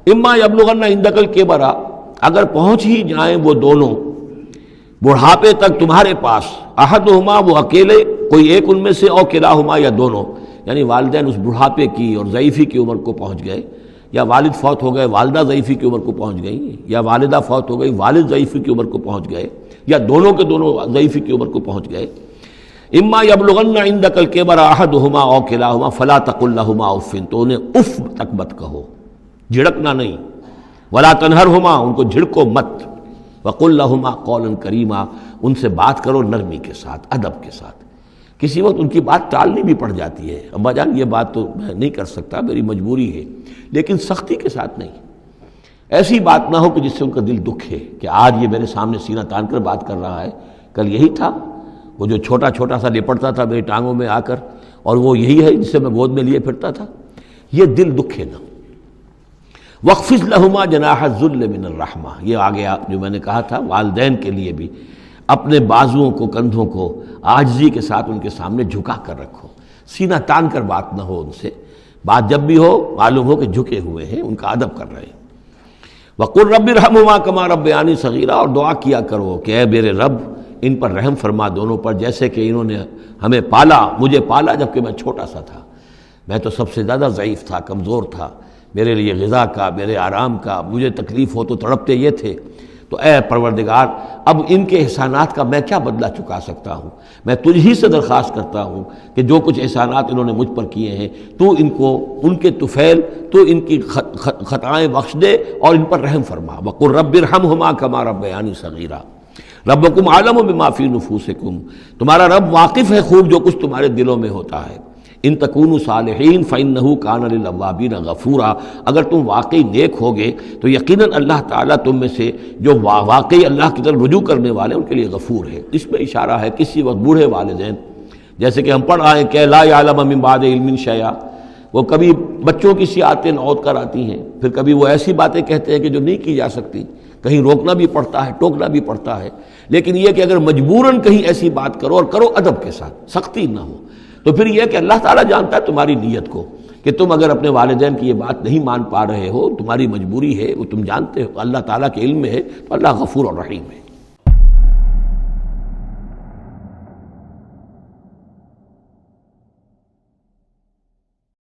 اما یبلغن عندک الکبر، اگر پہنچ ہی جائیں وہ دونوں بڑھاپے تک تمہارے پاس، احدہما وہ اکیلے کوئی ایک ان میں سے، او کلاہما یا دونوں، یعنی والدین اس بڑھاپے کی اور ضعیفی کی عمر کو پہنچ گئے، یا والد فوت ہو گئے والدہ ضعیفی کی عمر کو پہنچ گئی، یا والدہ فوت ہو گئی والد ضعیفی کی عمر کو پہنچ گئے، یا دونوں کے دونوں ضعیفی کی عمر کو پہنچ گئے، اما یبلغن عندک الکبر احدہما او کلاہما فلا تقل لہما اف، تو انہیں اف تک مت کہو، جھڑکنا نہیں، ولا تنہرہما، ان کو جھڑکو مت، وقل لہما قولا کریما، ان سے بات کرو نرمی کے ساتھ، ادب کے ساتھ۔ کسی وقت ان کی بات ٹالنی بھی پڑ جاتی ہے، ابا جان یہ بات تو میں نہیں کر سکتا، میری مجبوری ہے، لیکن سختی کے ساتھ نہیں، ایسی بات نہ ہو کہ جس سے ان کا دل دکھے کہ آج یہ میرے سامنے سینہ تان کر بات کر رہا ہے، کل یہی تھا وہ جو چھوٹا چھوٹا سا لپٹتا تھا میری ٹانگوں میں آ کر، اور وہ یہی ہے جسے میں گود میں لیے پھرتا تھا، یہ دل دکھے نہ۔ وَاخْفِضْ لَهُمَا جَنَاحَ الذُّلِّ مِنَ الرَّحْمَةِ، یہ آگے جو میں نے کہا تھا والدین کے لیے بھی اپنے بازوؤں کو، کندھوں کو عاجزی کے ساتھ ان کے سامنے جھکا کر رکھو، سینہ تان کر بات نہ ہو ان سے، بات جب بھی ہو معلوم ہو کہ جھکے ہوئے ہیں، ان کا ادب کر رہے ہیں۔ وَقُلْ رَبِّ ارْحَمْهُمَا كَمَا رَبَّيَانِي صَغِيرًا، اور دعا کیا کرو کہ اے میرے رب ان پر رحم فرما دونوں پر، جیسے کہ انہوں نے ہمیں پالا، مجھے پالا جب کہ میں چھوٹا سا تھا، میں تو سب سے زیادہ ضعیف تھا، کمزور تھا، میرے لیے غذا کا، میرے آرام کا، مجھے تکلیف ہو تو تڑپتے یہ تھے، تو اے پروردگار اب ان کے احسانات کا میں کیا بدلہ چکا سکتا ہوں، میں تجھ ہی سے درخواست کرتا ہوں کہ جو کچھ احسانات انہوں نے مجھ پر کیے ہیں تو ان کو، ان کے طفیل، تو ان کی خطائیں بخش دے اور ان پر رحم فرما۔ وَقُلْ رَبِّ ارْحَمْهُمَا كَمَا رَبَّيَانِي صَغِيرًا رَبُّكُمْ أَعْلَمُ بِمَا فِي نُفُوسِكُمْ، تمہارا رب واقف ہے خوب جو کچھ تمہارے دلوں میں ہوتا ہے۔ ان تکونوا صالحین فإنہ کان للأوابین غفورا، اگر تم واقعی نیک ہوگے تو یقیناً اللہ تعالیٰ تم میں سے جو واقعی اللہ کی طرف رجوع کرنے والے ان کے لیے غفور ہے۔ اس میں اشارہ ہے کسی وقت بوڑھے والدین، جیسے کہ ہم پڑھ آئے کہ لا یعلم من بعد علم شیئا، وہ کبھی بچوں کی سی عادتیں نوت کر آتی ہیں، پھر کبھی وہ ایسی باتیں کہتے ہیں کہ جو نہیں کی جا سکتی، کہیں روکنا بھی پڑتا ہے، ٹوکنا بھی پڑتا ہے، لیکن یہ کہ اگر مجبوراً کہیں ایسی بات کرو اور کرو ادب کے ساتھ، سختی نہ ہو، تو پھر یہ کہ اللہ تعالیٰ جانتا ہے تمہاری نیت کو، کہ تم اگر اپنے والدین کی یہ بات نہیں مان پا رہے ہو، تمہاری مجبوری ہے، وہ تم جانتے ہو، اللہ تعالیٰ کے علم میں ہے، تو اللہ غفور اور رحیم ہے۔